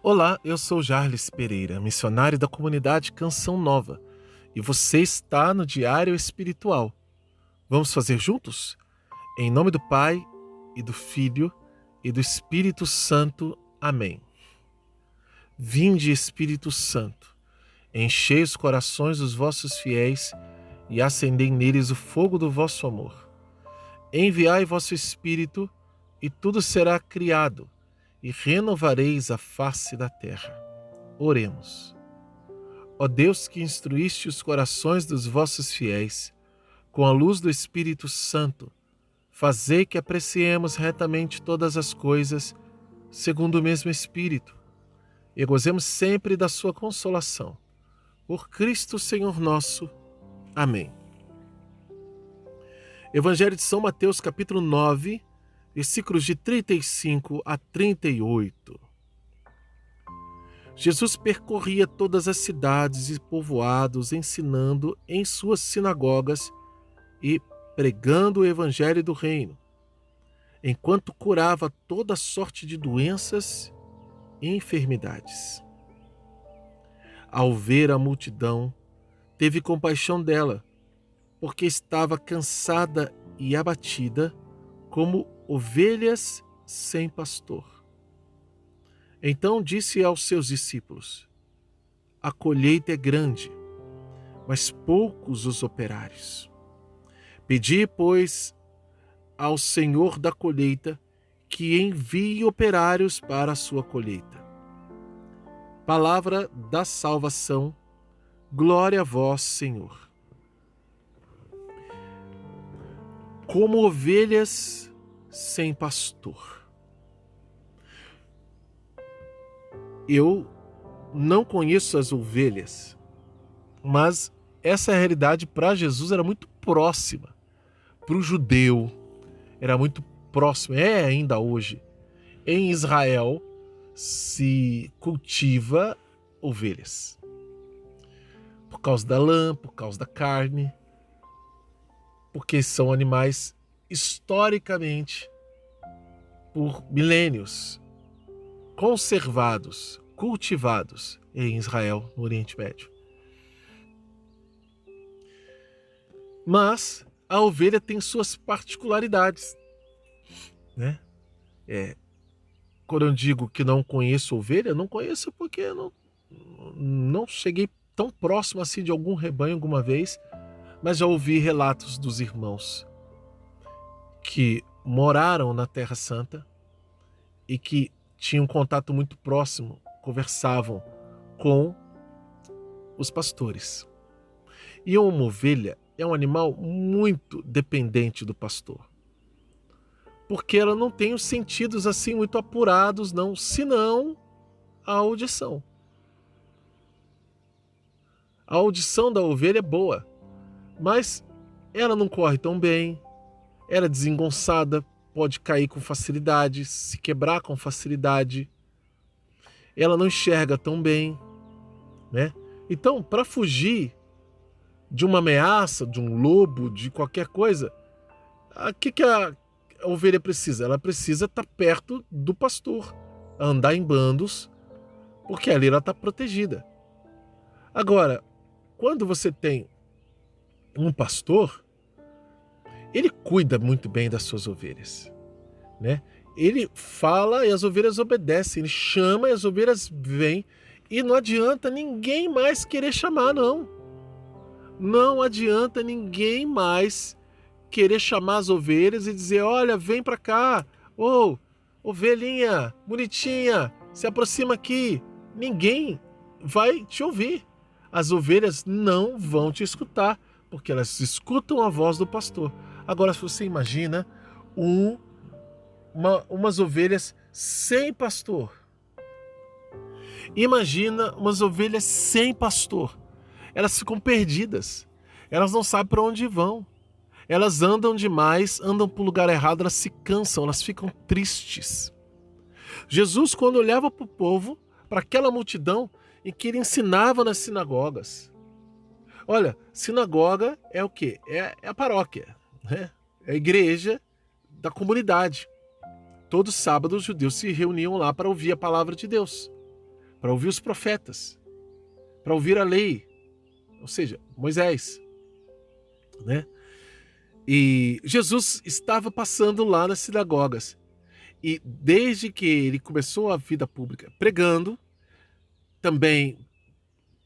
Olá, eu sou Jarles Pereira, missionário da comunidade Canção Nova, e você está no Diário Espiritual. Vamos fazer juntos? Em nome do Pai, e do Filho, e do Espírito Santo. Amém. Vinde, Espírito Santo, enchei os corações dos vossos fiéis e acendei neles o fogo do vosso amor. Enviai vosso Espírito, e tudo será criado, e renovareis a face da terra. Oremos. Ó Deus, que instruíste os corações dos vossos fiéis, com a luz do Espírito Santo, fazei que apreciemos retamente todas as coisas, segundo o mesmo Espírito, e gozemos sempre da sua consolação. Por Cristo Senhor nosso. Amém. Evangelho de São Mateus, capítulo 9, versículos de 35 a 38. Jesus percorria todas as cidades e povoados, ensinando em suas sinagogas e pregando o evangelho do reino, enquanto curava toda sorte de doenças e enfermidades. Ao ver a multidão, teve compaixão dela, porque estava cansada e abatida, como ovelhas sem pastor. Então disse aos seus discípulos: a colheita é grande, mas poucos os operários. Pedi, pois, ao Senhor da colheita que envie operários para a sua colheita. Palavra da salvação, glória a vós, Senhor. Como ovelhas sem pastor. Eu não conheço as ovelhas, mas essa realidade para Jesus era muito próxima. Para o judeu, era muito próximo, é ainda hoje. Em Israel se cultiva ovelhas. Por causa da lã, por causa da carne, porque são animais historicamente, por milênios, conservados, cultivados em Israel, no Oriente Médio. Mas a ovelha tem suas particularidades, né? Quando eu digo que não conheço ovelha, não conheço porque eu não cheguei tão próximo assim de algum rebanho alguma vez, mas já ouvi relatos dos irmãos que moraram na Terra Santa e que tinham contato muito próximo, conversavam com os pastores. E uma ovelha é um animal muito dependente do pastor, porque ela não tem os sentidos assim muito apurados, não, senão a audição. A audição da ovelha é boa, mas ela não corre tão bem, ela é desengonçada, pode cair com facilidade, se quebrar com facilidade, ela não enxerga tão bem, né? Então, para fugir de uma ameaça, de um lobo, de qualquer coisa, o que a ovelha precisa? Ela precisa estar perto do pastor, andar em bandos, porque ali ela está protegida. Agora, quando você tem um pastor, ele cuida muito bem das suas ovelhas, né? Ele fala e as ovelhas obedecem, ele chama e as ovelhas vêm, e não adianta ninguém mais querer chamar, não. Não adianta ninguém mais querer chamar as ovelhas e dizer: olha, vem para cá, ô, ovelhinha, bonitinha, se aproxima aqui. Ninguém vai te ouvir. As ovelhas não vão te escutar, porque elas escutam a voz do pastor. Agora, se você imagina umas ovelhas sem pastor. Imagina umas ovelhas sem pastor. Elas ficam perdidas. Elas não sabem para onde vão. Elas andam demais, andam para o lugar errado, elas se cansam, elas ficam tristes. Jesus, quando olhava para o povo, para aquela multidão em que ele ensinava nas sinagogas. Olha, sinagoga é o quê? É a paróquia, né? É a igreja da comunidade. Todo sábado os judeus se reuniam lá para ouvir a palavra de Deus. para ouvir os profetas, para ouvir a lei, ou seja, Moisés, né? E Jesus estava passando lá nas sinagogas. E desde que ele começou a vida pública pregando, também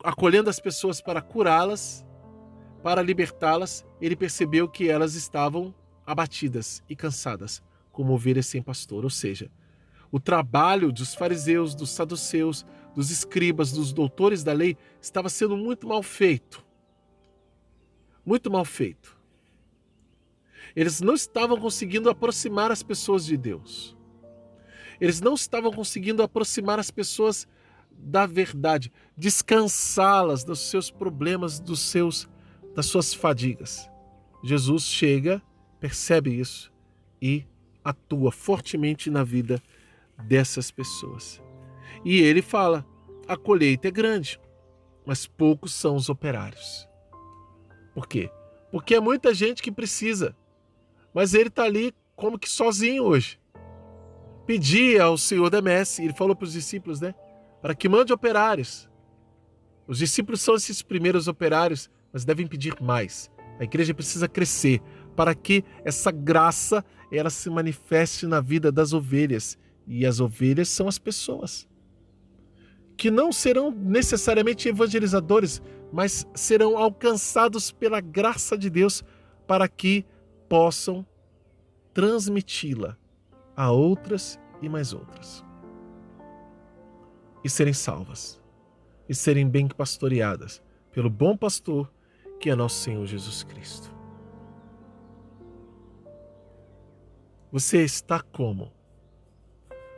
acolhendo as pessoas para curá-las, para libertá-las, ele percebeu que elas estavam abatidas e cansadas, como ovelhas sem pastor. Ou seja, o trabalho dos fariseus, dos saduceus, dos escribas, dos doutores da lei estava sendo muito mal feito. Muito mal feito. Eles não estavam conseguindo aproximar as pessoas de Deus. Eles não estavam conseguindo aproximar as pessoas da verdade, descansá-las dos seus problemas, das suas fadigas. Jesus chega, percebe isso e atua fortemente na vida dessas pessoas. E ele fala: a colheita é grande, mas poucos são os operários. Por quê? Porque é muita gente que precisa, mas ele está ali como que sozinho hoje. Pedia ao Senhor da Messe, ele falou para os discípulos, né? Para que mande operários. Os discípulos são esses primeiros operários, mas devem pedir mais. A igreja precisa crescer para que essa graça ela se manifeste na vida das ovelhas. E as ovelhas são as pessoas, que não serão necessariamente evangelizadores, mas serão alcançados pela graça de Deus para que possam transmiti-la a outras e mais outras. E serem salvas. E serem bem pastoreadas pelo bom pastor que é nosso Senhor Jesus Cristo. Você está como?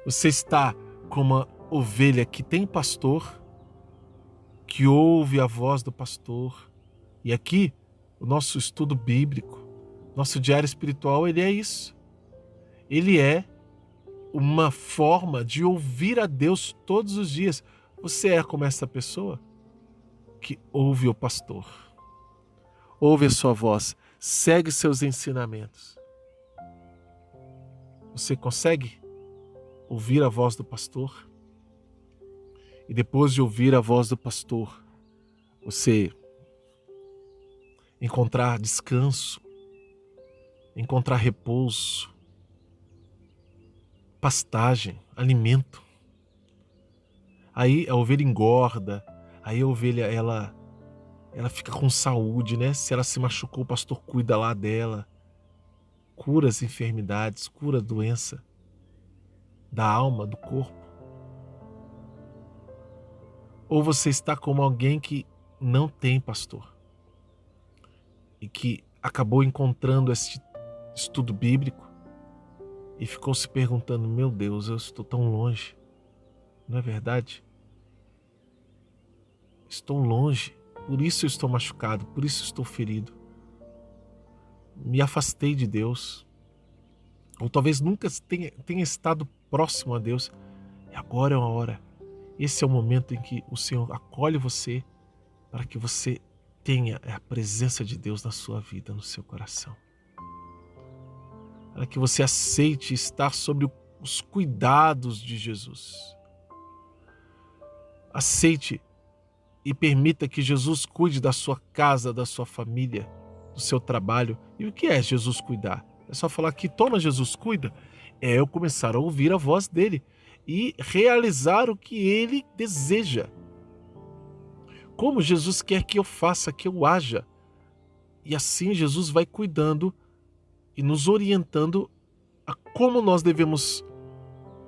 Você está como uma ovelha que tem pastor, que ouve a voz do pastor. E aqui, o nosso estudo bíblico, nosso diário espiritual, ele é isso. Ele é uma forma de ouvir a Deus todos os dias. Você é como essa pessoa que ouve o pastor, ouve a sua voz, segue seus ensinamentos. Você consegue ouvir a voz do pastor? E depois de ouvir a voz do pastor, você encontrar descanso, encontrar repouso, pastagem, alimento. Aí a ovelha engorda, aí a ovelha ela fica com saúde, né? Se ela se machucou, o pastor cuida lá dela, cura as enfermidades, cura a doença da alma, do corpo. Ou você está como alguém que não tem pastor e que acabou encontrando este estudo bíblico e ficou se perguntando: meu Deus, eu estou tão longe, não é verdade? Estou longe, por isso eu estou machucado, por isso estou ferido. Me afastei de Deus, ou talvez nunca tenha estado próximo a Deus, e agora é uma hora. Esse é o momento em que o Senhor acolhe você para que você tenha a presença de Deus na sua vida, no seu coração. Para que você aceite estar sob os cuidados de Jesus. Aceite e permita que Jesus cuide da sua casa, da sua família, do seu trabalho. E o que é Jesus cuidar? É só falar que toma, Jesus cuida. É eu começar a ouvir a voz dele e realizar o que ele deseja. Como Jesus quer que eu faça, que eu haja. E assim Jesus vai cuidando e nos orientando a como nós devemos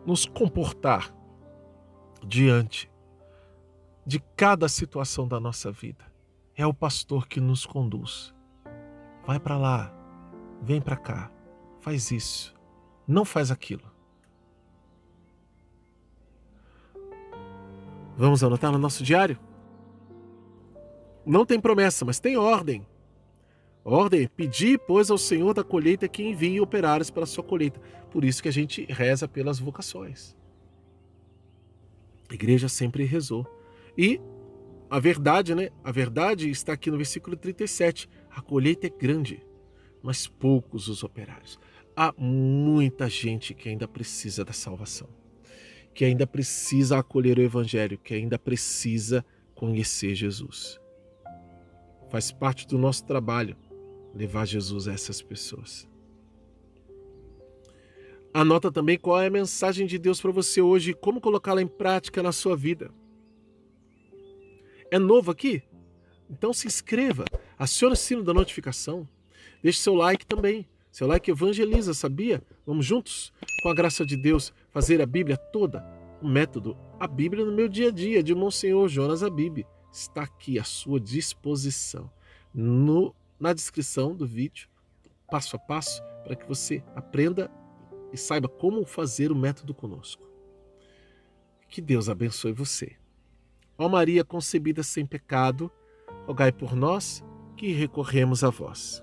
nos comportar diante de cada situação da nossa vida. É o pastor que nos conduz. Vai para lá, vem para cá, faz isso, não faz aquilo. Vamos anotar no nosso diário? Não tem promessa, mas tem ordem. Ordem, pedir, pois, ao Senhor da colheita que envie operários para a sua colheita. Por isso que a gente reza pelas vocações. A igreja sempre rezou. E a verdade, né? A verdade está aqui no versículo 37. A colheita é grande, mas poucos os operários. Há muita gente que ainda precisa da salvação. que ainda precisa acolher o Evangelho, que ainda precisa conhecer Jesus. Faz parte do nosso trabalho levar Jesus a essas pessoas. Anota também qual é a mensagem de Deus para você hoje e como colocá-la em prática na sua vida. É novo aqui? Então se inscreva, acione o sino da notificação, deixe seu like também. Seu like evangeliza, sabia? Vamos juntos, com a graça de Deus, fazer a Bíblia toda. O método A Bíblia no Meu Dia a Dia, de Monsenhor Jonas Abib, está aqui à sua disposição. Na descrição do vídeo, passo a passo, para que você aprenda e saiba como fazer o método conosco. Que Deus abençoe você. Ó Maria concebida sem pecado, rogai por nós que recorremos a vós.